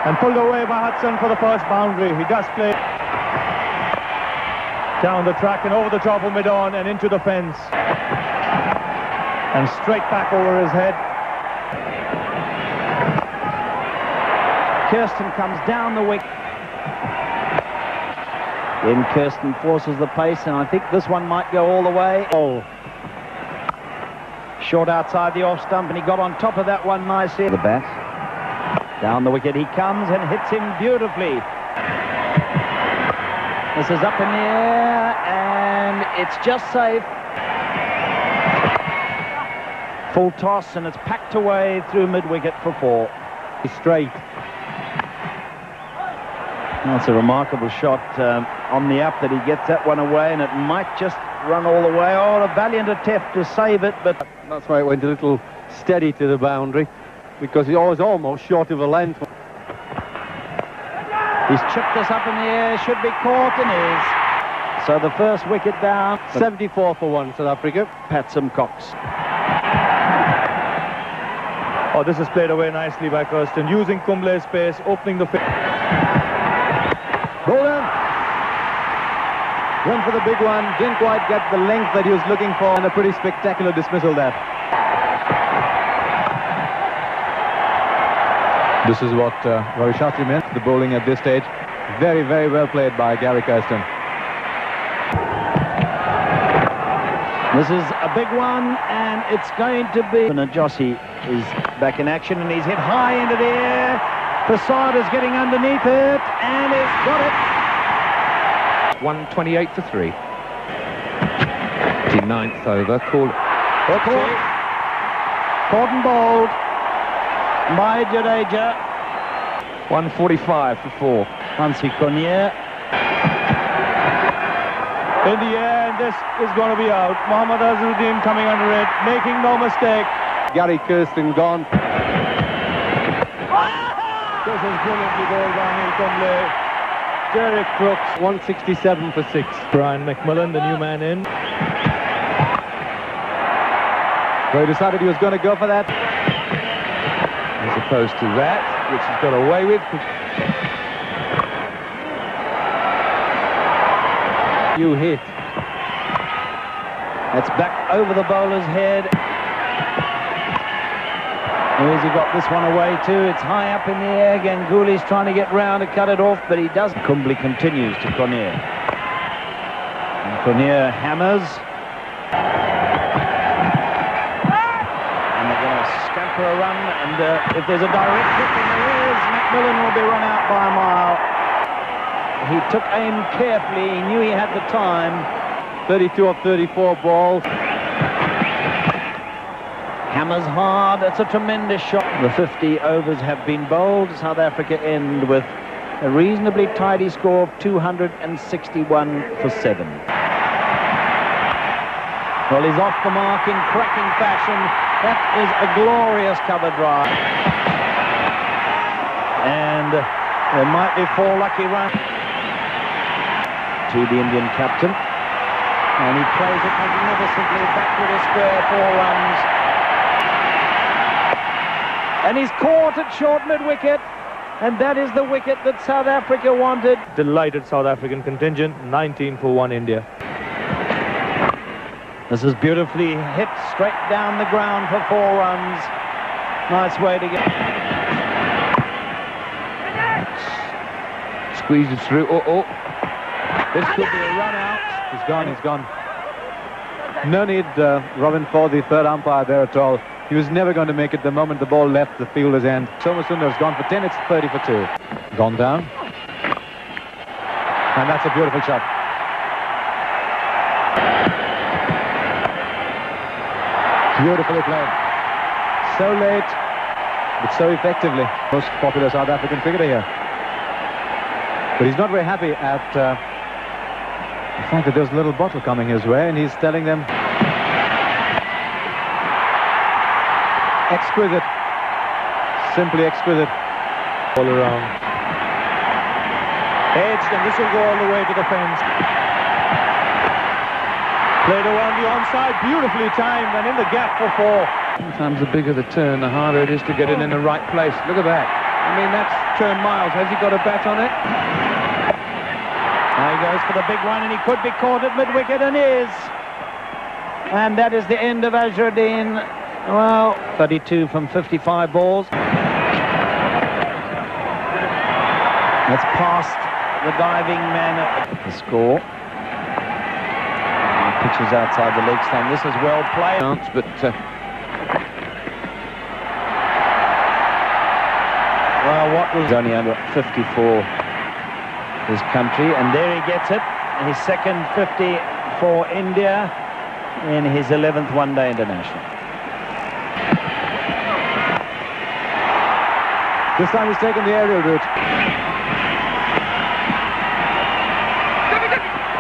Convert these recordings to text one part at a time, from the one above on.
And pulled away by Hudson for the first boundary. He does play down the track and over the top of mid-on and into the fence. And straight back over his head. Kirsten comes down the wicket. Then Kirsten forces the pace, and I think this one might go all the way. Oh. Short outside the off stump, and he got on top of that one nicely. The bat. Down the wicket he comes and hits him beautifully. This is up in the air, and it's just safe. Full toss, and it's packed away through mid-wicket for 4. He's straight. That's a remarkable shot on the up that he gets that one away, and it might just run all the way. Oh, a valiant attempt to save it, but That's why it went a little steady to the boundary, because he was almost short of a length. He's chipped this up in the air, should be caught, and is. So the first wicket down. 74 for 1, South Africa. Pat Simcox. Oh, this is played away nicely by Kirsten, using Kumble's space, opening the field. Bowler went for the big one, didn't quite get the length that he was looking for, and a pretty spectacular dismissal there. This is what Roy Shatri meant, the bowling at this stage. Very, very well played by Gary Kirsten. This is a big one, and it's going to be... Jossi is back in action, and he's hit high into the air. Prasad is getting underneath it, and he's got it. 128 for 3. 9th over. Caught and bowled by Jadeja. 145 for 4. Hansi Cornier. In the air, and this is going to be out. Mohammad Azharuddin coming under it, making no mistake. Gary Kirsten gone. This is brilliantly bowled by Neil Kumble. Derek Crooks, 167 for 6. Brian McMillan, the new man in. So he decided he was going to go for that. As opposed to that, which he's got away with. You hit. That's back over the bowler's head. Where's he got this one away too? It's high up in the air. Ganguly's trying to get round to cut it off, but he doesn't. Kumble continues to Cornier. And Cornier hammers. And they're going to scamper a run, and if there's a direct hit, and there is, McMillan will be run out by a mile. He took aim carefully. He knew he had the time. 32 of 34 balls. Hammers hard. It's a tremendous shot. The 50 overs have been bowled. South Africa end with a reasonably tidy score of 261 for 7. Well, he's off the mark in cracking fashion. That is a glorious cover drive. And there might be 4 lucky runs to the Indian captain. And he plays it magnificently back with a square, 4 runs. And he's caught at short mid-wicket, and that is the wicket that South Africa wanted. Delighted South African contingent, 19 for 1 India. This is beautifully hit straight down the ground for 4 runs. Nice way to get... Squeezed it through. This could be a run out. He's gone, he's gone. No need, Robin, for the third umpire there at all. He was never going to make it the moment the ball left the fielder's end. Somasundar's gone for 10, it's 30 for 2. Gone down. And that's a beautiful shot. Beautifully played. So late, but so effectively. Most popular South African cricketer here. But he's not very happy at the fact that there's a little bottle coming his way, and he's telling them... Exquisite. Simply exquisite. All around. Edged, and this will go all the way to the fence. Played around the onside, beautifully timed, and in the gap for 4. Sometimes the bigger the turn, the harder it is to get it in the right place. Look at that. I mean, that's Trent Miles. Has he got a bat on it? Now he goes for the big one, and he could be caught at mid-wicket, and is. And that is the end of Azharuddin. Well, 32 from 55 balls. That's past the diving man at the score. Pitches outside the leg stump. This is well played. But well, what was only under 50 for his country, and there he gets it. His second 50 for India in his 11th one-day international. This time he's taken the aerial route.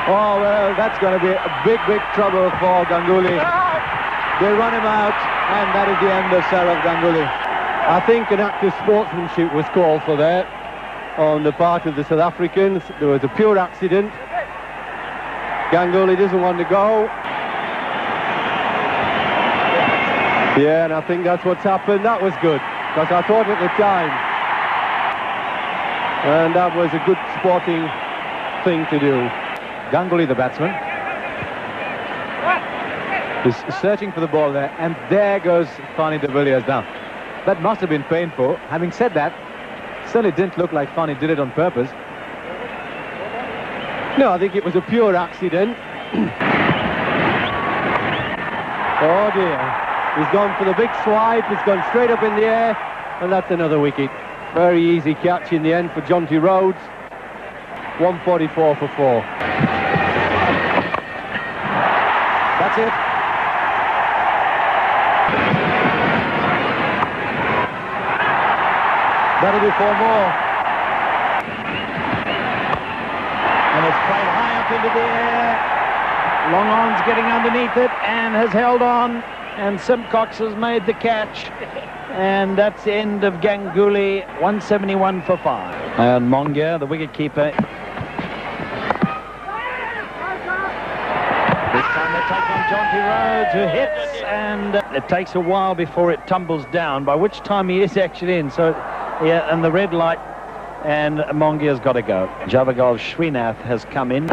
Oh, well, that's going to be a big trouble for Ganguly. They run him out, and that is the end of Saurav Ganguly. I think an act of sportsmanship was called for there on the part of the South Africans. There was a pure accident. Ganguly doesn't want to go. Yeah, and I think that's what's happened. That was good, because I thought at the time, and that was a good sporting thing to do. Ganguly, the batsman, is searching for the ball there, and there goes Fani de Villiers down. That must have been painful. Having said that, certainly didn't look like Fani did it on purpose. No, I think it was a pure accident. Oh dear. He's gone for the big swipe. He's gone straight up in the air, and that's another wicket. Very easy catch in the end for Jonty Rhodes. 144 for 4. That's it. That'll be 4 more. And it's played high up into the air. Long on's getting underneath it and has held on. And Simcox has made the catch. And that's the end of Ganguly. 171 for 5. And Mongia, the wicketkeeper. This time they take on Jonty Rhodes, who hits, and it takes a while before it tumbles down, by which time he is actually in. So, yeah, and the red light, and Mongia's got to go. Javagal Srinath has come in.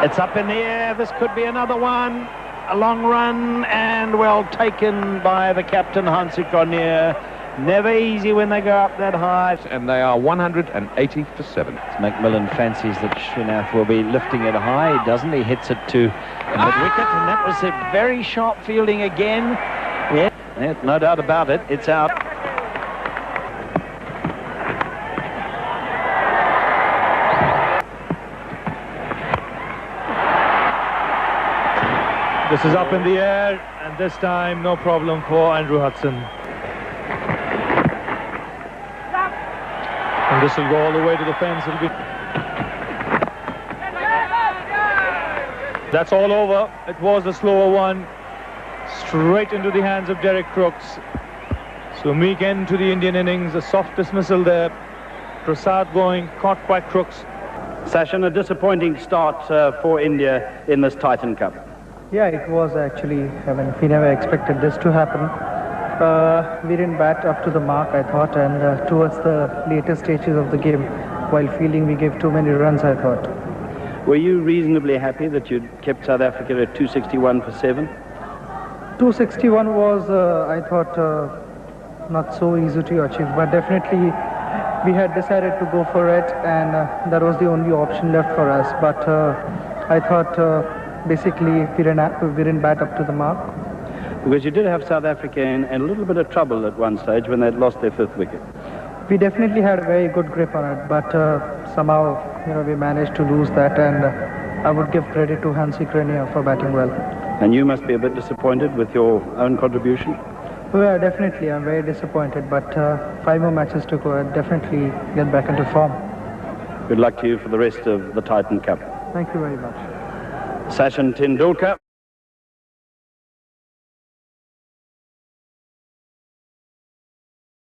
It's up in the air. This could be another one. A long run, and well taken by the captain, Hansi Cronje. Never easy when they go up that high. and they are 180 for 7. Macmillan fancies that Srinath will be lifting it high. He doesn't. He hits it to mid-wicket, and that was a very sharp fielding again. Yeah, no doubt about it. It's out. This is up in the air, and this time no problem for Andrew Hudson. And this will go all the way to the fence. It'll be... That's all over. It was a slower one. Straight into the hands of Derek Crooks. So meek end to the Indian innings. A soft dismissal there. Prasad going, caught by Crooks. Sachin, a disappointing start for India in this Titan Cup. Yeah, it was actually. I mean, we never expected this to happen. We didn't bat up to the mark, I thought, and towards the later stages of the game, while fielding, we gave too many runs, I thought. Were you reasonably happy that you'd kept South Africa at 261 for 7? 261 was, I thought, not so easy to achieve, but definitely we had decided to go for it, and that was the only option left for us. But I thought, basically, we didn't bat up to the mark. Because you did have South Africa in a little bit of trouble at one stage when they'd lost their 5th wicket. We definitely had a very good grip on it, but somehow, we managed to lose that, and I would give credit to Hansi Cronje for batting well. And you must be a bit disappointed with your own contribution? Well, definitely, I'm very disappointed, but 5 more matches to go. I'll definitely get back into form. Good luck to you for the rest of the Titan Cup. Thank you very much. Sachin Tendulkar.